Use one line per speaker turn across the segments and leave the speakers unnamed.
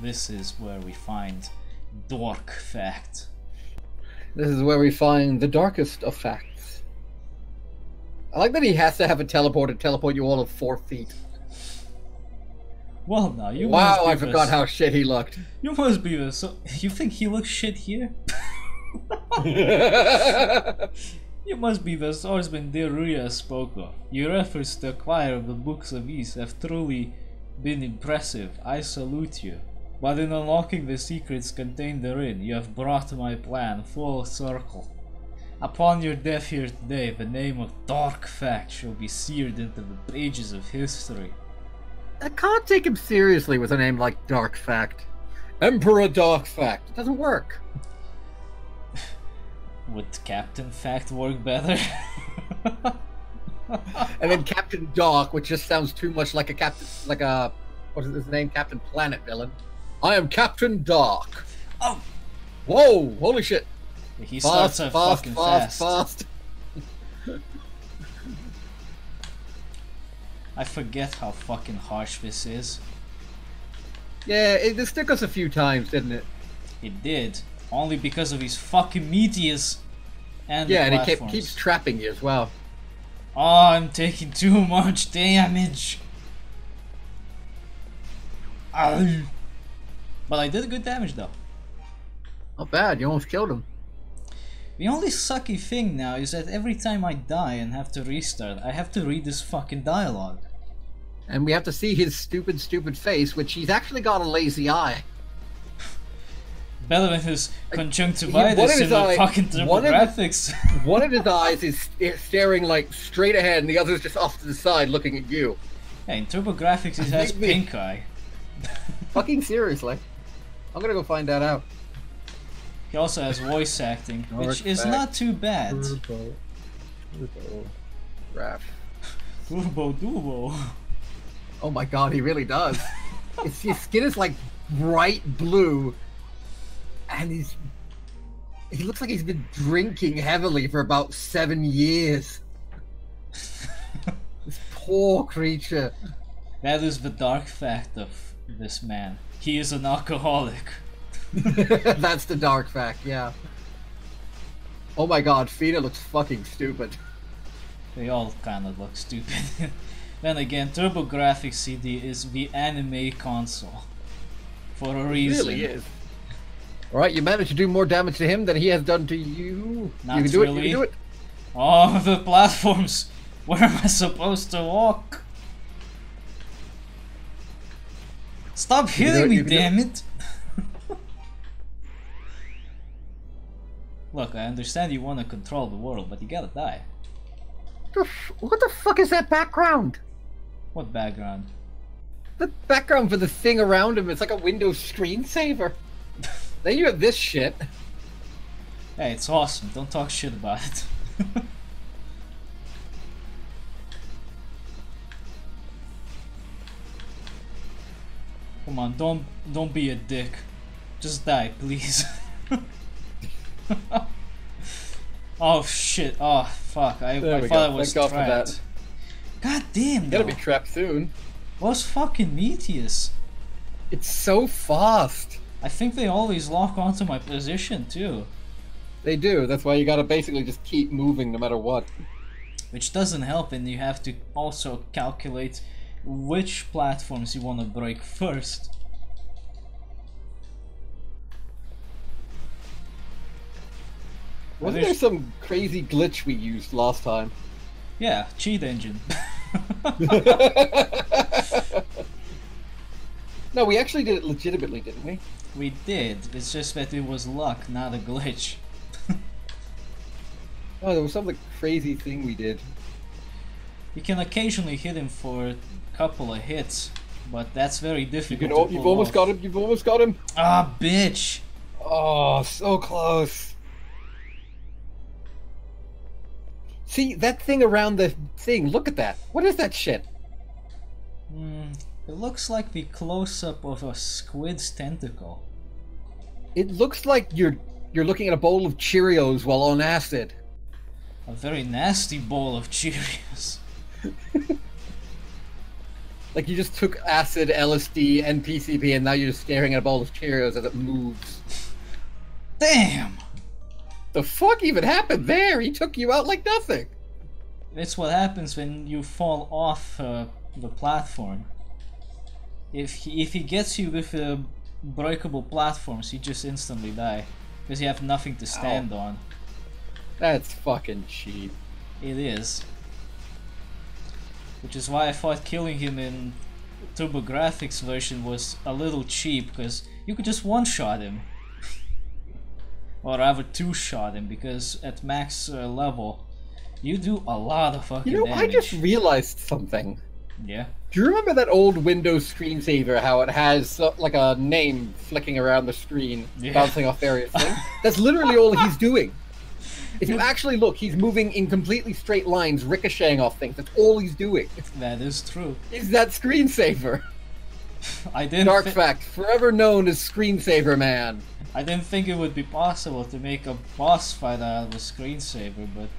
This is where we find Dork Fact.
This is where we find the darkest of facts. I like that he has to have a teleporter to teleport you all of 4 feet.
Well, now you
Wow,
must be
I forgot how shit he looked.
You must be the so. You think he looks shit here? You must be the swordsman Deruya spoke of. Your efforts to acquire the Books of East have truly been impressive. I salute you. But in unlocking the secrets contained therein, you have brought my plan full circle. Upon your death here today, the name of Dark Fact shall be seared into the pages of history.
I can't take him seriously with a name like Dark Fact. Emperor Dark Fact. It doesn't work.
Would Captain Fact work better?
And then Captain Dark, which just sounds too much like a captain, like a, what is his name? Captain Planet villain. I am Captain Dark.
Oh!
Whoa! Holy shit!
He starts out fucking fast. I forget how fucking harsh this is.
Yeah, it took us a few times, didn't it?
It did. Only because of his fucking meteors and
yeah,
the
and
platforms.
it keeps trapping you as well.
Oh, I'm taking too much damage. Ow. But I did good damage though.
Not bad, you almost killed him.
The only sucky thing now is that every time I die and have to restart, I have to read this fucking dialogue.
And we have to see his stupid face, which he's actually got a lazy eye.
Better than his conjunctivitis in the fucking TurboGrafx.
One of his eyes is staring like straight ahead and the other's just off to the side looking at you.
Hey, in TurboGrafx he has pink eye.
Fucking seriously. I'm gonna go find that out.
He also has voice acting, which is not too bad. Turbo.
Oh my god, he really does. His skin is like bright blue, and he looks like he's been drinking heavily for about 7 years. This poor creature.
That is the dark fact of this man. He is an alcoholic.
That's the dark fact, yeah. Oh my god, Fina looks fucking stupid.
They all kind of look stupid. Then again, TurboGrafx CD is the anime console. For a reason.
It really is. Alright, you managed to do more damage to him than he has done to you.
Not
you can do
really.
it, you can do it.
Oh, the platforms! Where am I supposed to walk? Stop hitting me, damn it! Look, I understand you want to control the world, but you gotta die.
What the fuck is that background?
What background?
The background for the thing around him, it's like a Windows screensaver. Then you have this shit.
Hey, it's awesome. Don't talk shit about it. Come on, don't be a dick. Just die, please. Oh shit! Oh fuck! I thought I was trapped. God damn!
You gotta be trapped soon.
Those fucking meteors.
It's so fast.
I think they always lock onto my position too.
They do. That's why you gotta basically just keep moving no matter what.
Which doesn't help, and you have to also calculate which platforms you want to break first.
Wasn't there some crazy glitch we used last time?
Yeah, cheat engine.
No, we actually did it legitimately, didn't we?
We did. It's just that it was luck, not a glitch.
Oh, there was some crazy thing we did.
You can occasionally hit him for a couple of hits, but that's very difficult.
You've almost got him. You've almost got him.
Ah, bitch!
Oh, so close. See, that thing around the thing, look at that. What is that shit?
It looks like the close-up of a squid's tentacle.
It looks like you're looking at a bowl of Cheerios while on acid.
A very nasty bowl of Cheerios.
Like you just took acid, LSD, and PCP, and now you're just staring at a bowl of Cheerios as it moves.
Damn!
The fuck even happened there? He took you out like nothing.
That's what happens when you fall off the platform. If he gets you with breakable platforms, you just instantly die. Because you have nothing to stand on.
That's fucking cheap.
It is. Which is why I thought killing him in TurboGrafx version was a little cheap, because you could just one-shot him. Or rather two-shot him, because at max level, you do a lot of fucking damage.
I just realized something.
Yeah?
Do you remember that old Windows screensaver, how it has like a name flicking around the screen, bouncing off various things? That's literally all he's doing. If you actually look, he's moving in completely straight lines, ricocheting off things. That's all he's doing.
That is true.
Is that screensaver?
I didn't.
Dark fact, forever known as Screensaver Man.
I didn't think it would be possible to make a boss fight out of a screensaver, but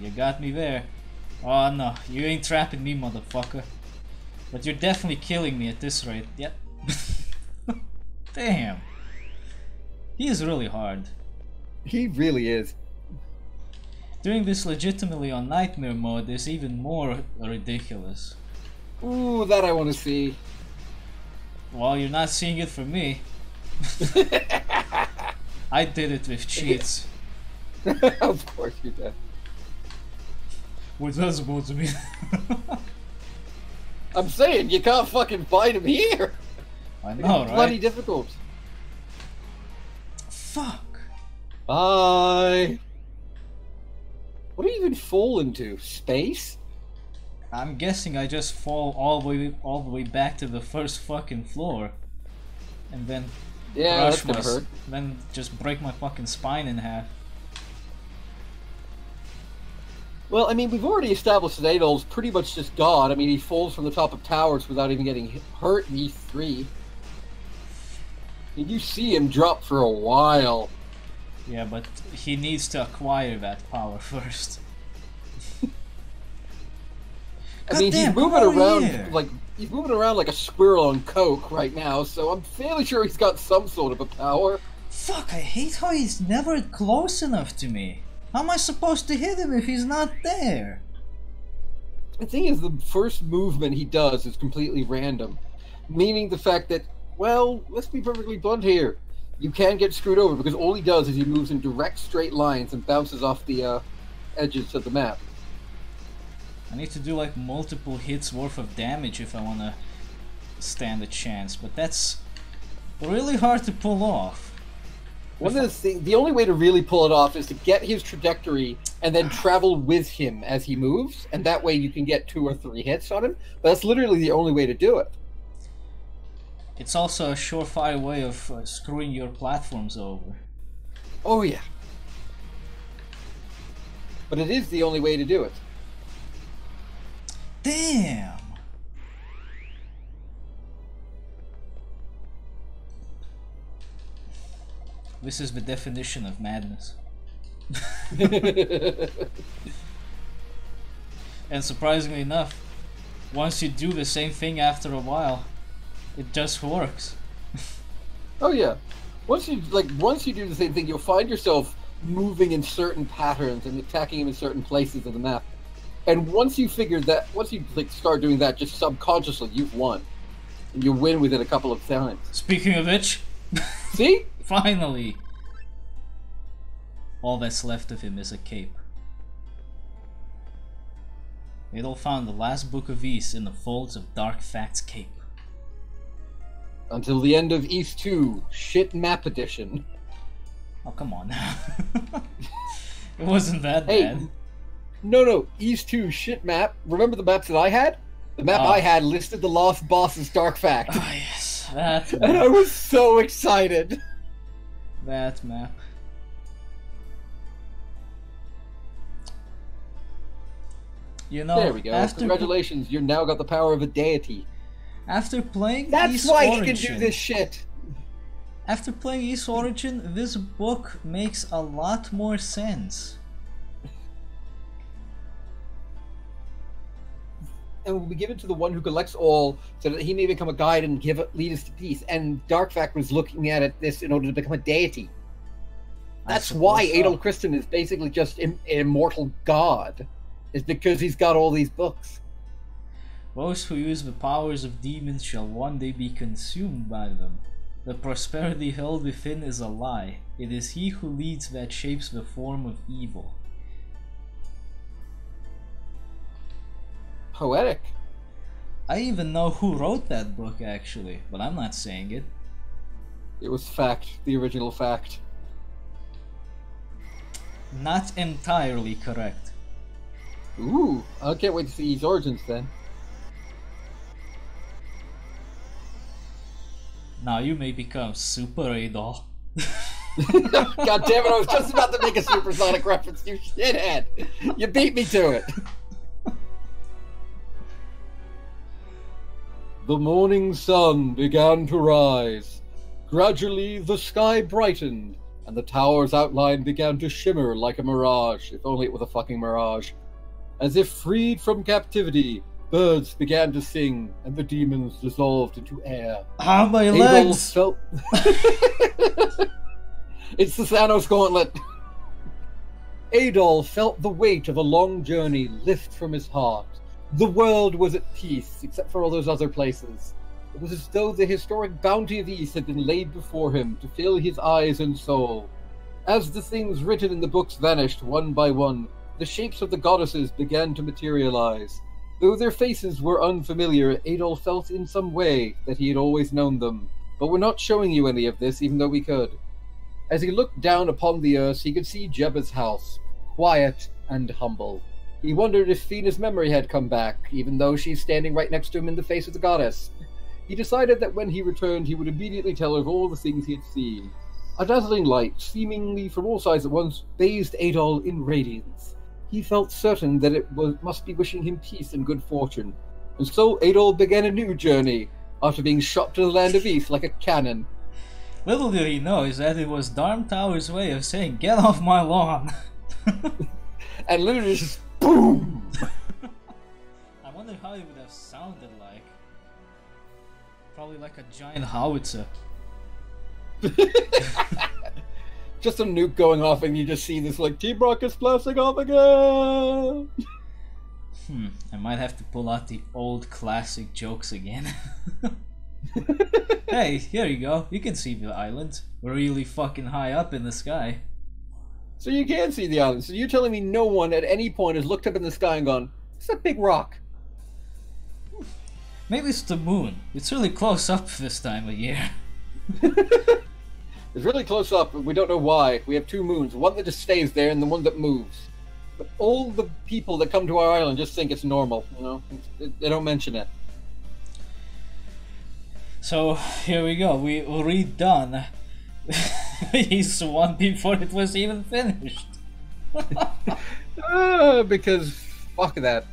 you got me there. Oh no, you ain't trapping me, motherfucker. But you're definitely killing me at this rate. Yep. Damn. He is really hard.
He really is.
Doing this legitimately on Nightmare mode is even more ridiculous.
Ooh, that I want to see.
Well, you're not seeing it from me. I did it with cheats.
Of course you did.
What's that supposed to mean?
I'm saying, you can't fucking fight him here.
I know, right?
Bloody difficult.
Fuck.
Bye. What do you even fall into? Space?
I'm guessing I just fall all the way back to the first fucking floor, and then
that's gonna hurt.
Then just break my fucking spine in half.
Well, I mean, we've already established that Adolf's pretty much just God. I mean, he falls from the top of towers without even getting hurt in E3. And you see him drop for a while.
Yeah, but he needs to acquire that power first.
I mean, he's moving around like a squirrel on coke right now, so I'm fairly sure he's got some sort of a power.
Fuck, I hate how he's never close enough to me. How am I supposed to hit him if he's not there?
The thing is, the first movement he does is completely random. Meaning the fact that, well, let's be perfectly blunt here. You can get screwed over because all he does is he moves in direct straight lines and bounces off the edges of the map.
I need to do like multiple hits worth of damage if I want to stand a chance, but that's really hard to pull off.
One of the things, the only way to really pull it off is to get his trajectory and then travel with him as he moves, and that way you can get 2 or 3 hits on him. But that's literally the only way to do it.
It's also a surefire way of screwing your platforms over.
Oh yeah. But it is the only way to do it.
Damn! This is the definition of madness. And surprisingly enough, once you do the same thing after a while, it just works.
Oh yeah. Once you do the same thing, you'll find yourself moving in certain patterns and attacking him in certain places of the map. And once you start doing that just subconsciously, you've won. And you win within a couple of times.
Speaking of which,
see?
Finally! All that's left of him is a cape. Adol found the last book of Ys in the folds of Dark Fact's cape.
Until the end of Ys 2, Shit Map Edition.
Oh, come on now. It wasn't that bad.
No, Ys 2, Shit Map. Remember the maps that I had? The map I had listed the Lost Boss as Dark Fact.
Oh, yes. That map.
And I was so excited.
That map. You know,
there we go. Congratulations, you've now got the power of a deity.
After playing
That's why he can do this shit.
After playing Ys Origin, this book makes a lot more sense.
and will be given to the one who collects all, so that he may become a guide and lead us to peace. And Darkvac was looking at this in order to become a deity. That's why Adol Christian is basically just an immortal god, is because he's got all these books.
Those who use the powers of demons shall one day be consumed by them. The prosperity held within is a lie. It is he who leads that shapes the form of evil.
Poetic.
I even know who wrote that book, actually, but I'm not saying it.
It was fact, the original fact.
Not entirely correct.
Ooh, I can't wait to see his origins then.
Now you may become Super Adol.
God damn it, I was just about to make a supersonic reference, you shithead! You beat me to it! The morning sun began to rise. Gradually, the sky brightened, and the tower's outline began to shimmer like a mirage, if only it was a fucking mirage. As if freed from captivity, birds began to sing, and the demons dissolved into air.
Ah, my legs!
Felt... It's the Thanos gauntlet! Adol felt the weight of a long journey lift from his heart. The world was at peace, except for all those other places. It was as though the historic bounty of East had been laid before him to fill his eyes and soul. As the things written in the books vanished one by one, the shapes of the goddesses began to materialize. Though their faces were unfamiliar, Adol felt in some way that he had always known them. But we're not showing you any of this, even though we could. As he looked down upon the earth, he could see Jebba's house, quiet and humble. He wondered if Fina's memory had come back, even though she's standing right next to him in the face of the goddess. He decided that when he returned, he would immediately tell her of all the things he had seen. A dazzling light, seemingly from all sides at once, bathed Adol in radiance. He felt certain that it must be wishing him peace and good fortune. And so Adol began a new journey, after being shot to the land of East like a cannon.
Little did he know is that it was Darm Tower's way of saying, "Get off my lawn!"
And literally just boom!
I wonder how it would have sounded like. Probably like a giant howitzer.
Just a nuke going off and you just see this like, Team Rocket's blasting off again!
I might have to pull out the old classic jokes again. Hey, here you go. You can see the island. We're really fucking high up in the sky.
So you can see the island. So you're telling me no one at any point has looked up in the sky and gone, it's a big rock.
Maybe it's the moon. It's really close up this time of year.
It's really close up, and we don't know why. We have two moons, one that just stays there and the one that moves. But all the people that come to our island just think it's normal, you know? They don't mention it.
So, here we go. We redone East 1 before it was even finished.
Because fuck that.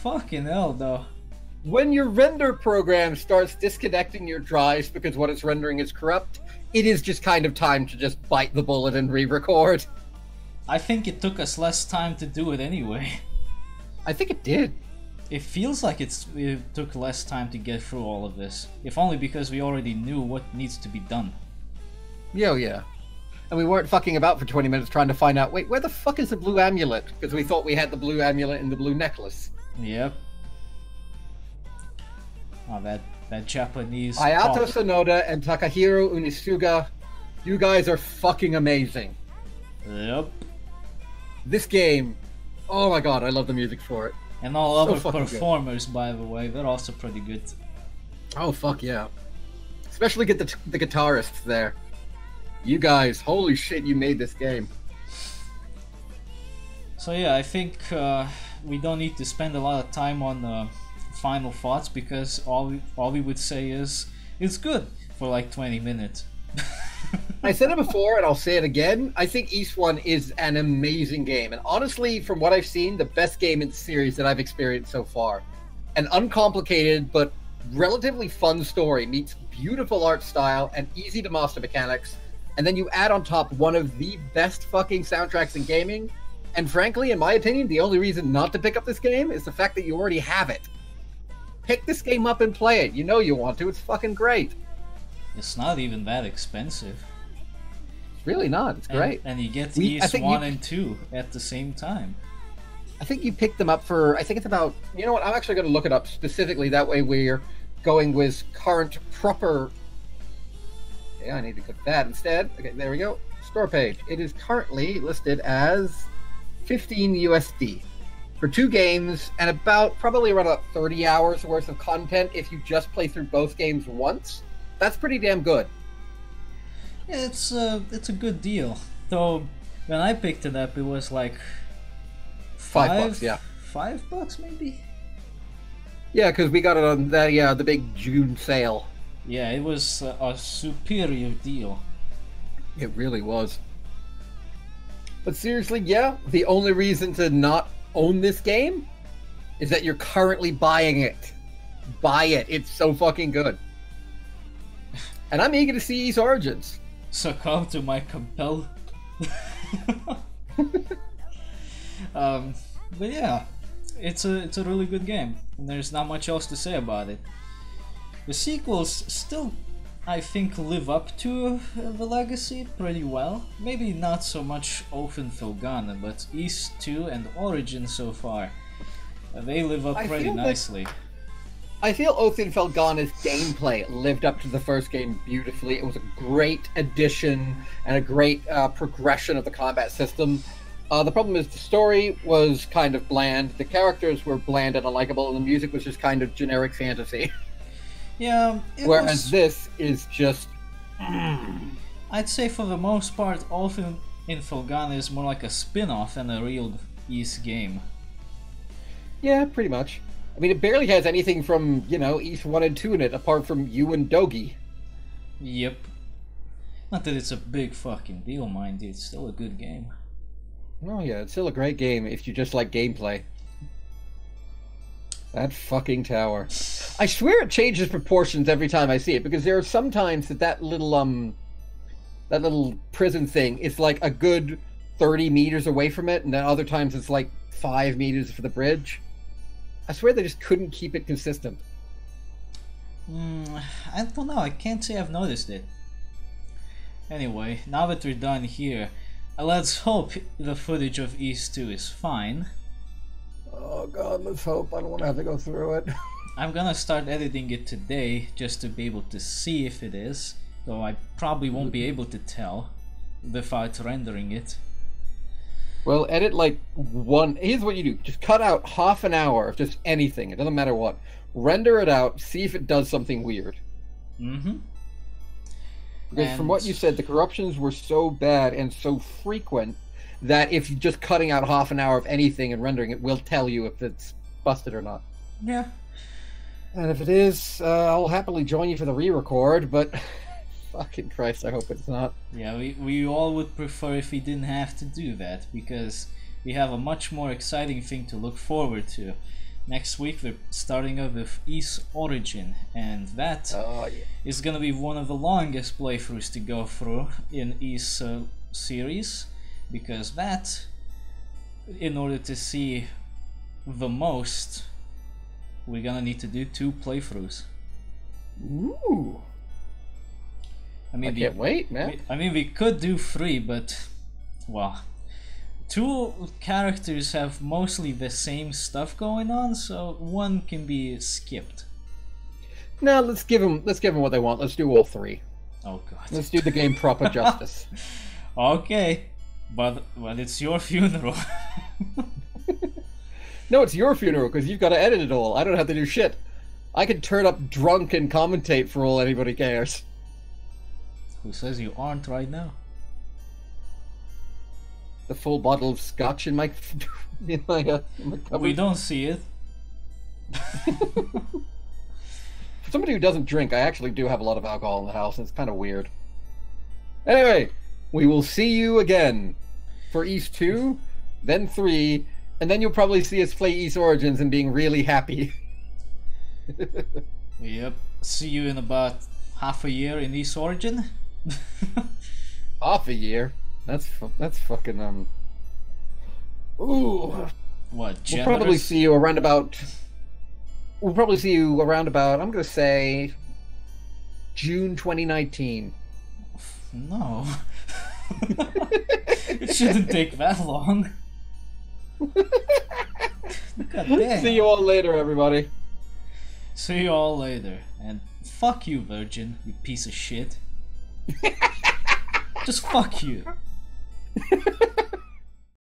Fucking hell, though.
When your render program starts disconnecting your drives because what it's rendering is corrupt, it is just kind of time to just bite the bullet and re-record.
I think it took us less time to do it anyway.
I think it did.
It feels like it took less time to get through all of this. If only because we already knew what needs to be done.
Yeah. And we weren't fucking about for 20 minutes trying to find out, wait, where the fuck is the blue amulet? Because we thought we had the blue amulet and the blue necklace.
Yep. Oh, that Japanese
Hayato
pop.
Sonoda and Takahiro Unisuga, you guys are fucking amazing.
Yep.
This game, oh my god, I love the music for it.
And all
So
other
fucking
performers, by the way, they're also pretty good.
Oh fuck yeah. Especially get the guitarists there. You guys, holy shit, you made this game.
So yeah, I think we don't need to spend a lot of time on final thoughts, because all we would say is it's good for like 20 minutes.
I said it before and I'll say it again. I think East 1 is an amazing game, and honestly, from what I've seen, the best game in the series that I've experienced so far. An uncomplicated but relatively fun story meets beautiful art style and easy to master mechanics, and then you add on top one of the best fucking soundtracks in gaming. And frankly, in my opinion, the only reason not to pick up this game is the fact that you already have it. Pick this game up and play it. You know you want to. It's fucking great.
It's not even that expensive.
It's really not. It's great.
And you get Ys 1 and 2 at the same time.
I think you picked them up for, I think it's about, you know what, I'm actually going to look it up specifically. That way we're going with current proper. Yeah, I need to click that instead. Okay, there we go. Store page. It is currently listed as 15 USD for 2 games and about probably around about 30 hours worth of content if you just play through both games once. That's pretty damn good.
Yeah, it's a good deal. Though when I picked it up, it was like
$5, yeah.
$5 maybe.
Yeah, because we got it on the big June sale.
Yeah, it was a superior deal.
It really was. But seriously, yeah, the only reason to not own this game is that you're currently buying it. Buy it. It's so fucking good. And I'm eager to see Ys Origins.
Succumb to my compel. But yeah, it's a really good game. And there's not much else to say about it. The sequels still, I think, live up to the legacy pretty well. Maybe not so much Oath-in-Felghana, but Ys 2 and Origin so far, they live up pretty nicely.
I feel Oath-in-Felghana's gameplay lived up to the first game beautifully. It was a great addition and a great progression of the combat system. The problem is the story was kind of bland, the characters were bland and unlikable, and the music was just kind of generic fantasy.
Yeah,
whereas this is just...
I'd say for the most part, Oath-in-Felghana is more like a spin-off than a real Ys game.
Yeah, pretty much. I mean, it barely has anything from, you know, Ys 1 and 2 in it, apart from you and Dogi.
Yep. Not that it's a big fucking deal, mind you, it's still a good game.
Oh yeah, it's still a great game if you just like gameplay. That fucking tower. I swear it changes proportions every time I see it, because there are some times that little prison thing is like a good 30 meters away from it, and then other times it's like 5 meters for the bridge. I swear they just couldn't keep it consistent.
I don't know, I can't say I've noticed it. Anyway, now that we're done here, let's hope the footage of Ys 2 is fine.
Oh god, let's hope. I don't want to have to go through it.
I'm gonna start editing it today just to be able to see if it is, though I probably won't be able to tell without rendering it.
Well, edit like one... Here's what you do. Just cut out half an hour of just anything. It doesn't matter what. Render it out, see if it does something weird.
Mm-hmm.
Because from what you said, the corruptions were so bad and so frequent that if you're just cutting out half an hour of anything and rendering it, will tell you if it's busted or not.
Yeah.
And if it is, I'll happily join you for the re-record, but fucking Christ, I hope it's not.
Yeah, we all would prefer if we didn't have to do that, because we have a much more exciting thing to look forward to. Next week we're starting up with Ys Origin, and that is gonna be one of the longest playthroughs to go through in Ys series, because that, in order to see the most, we're gonna need to do 2 playthroughs.
Ooh. I can't wait, man.
We could do 3, but, well, 2 characters have mostly the same stuff going on, so 1 can be skipped.
No, let's give them what they want. Let's do all 3.
Oh god.
Let's do the game proper justice.
Okay, but it's your funeral.
No, it's your funeral, because you've got to edit it all. I don't have to do shit. I can turn up drunk and commentate for all anybody cares.
Who says you aren't right now?
The full bottle of scotch in my cupboard.
We don't see it.
For somebody who doesn't drink, I actually do have a lot of alcohol in the house, and it's kind of weird. Anyway, we will see you again for Ys 2, then 3, and then you'll probably see us play Ys Origins and being really happy.
Yep. See you in about half a year in Ys Origin.
Half a year? That's fucking
Ooh. What? Generous?
We'll probably see you around about. we'll probably see you around about, I'm gonna say, June 2019.
No. It shouldn't take that long. God damn.
See you all later, everybody.
See you all later. And fuck you, Virgin, you piece of shit. Just fuck you.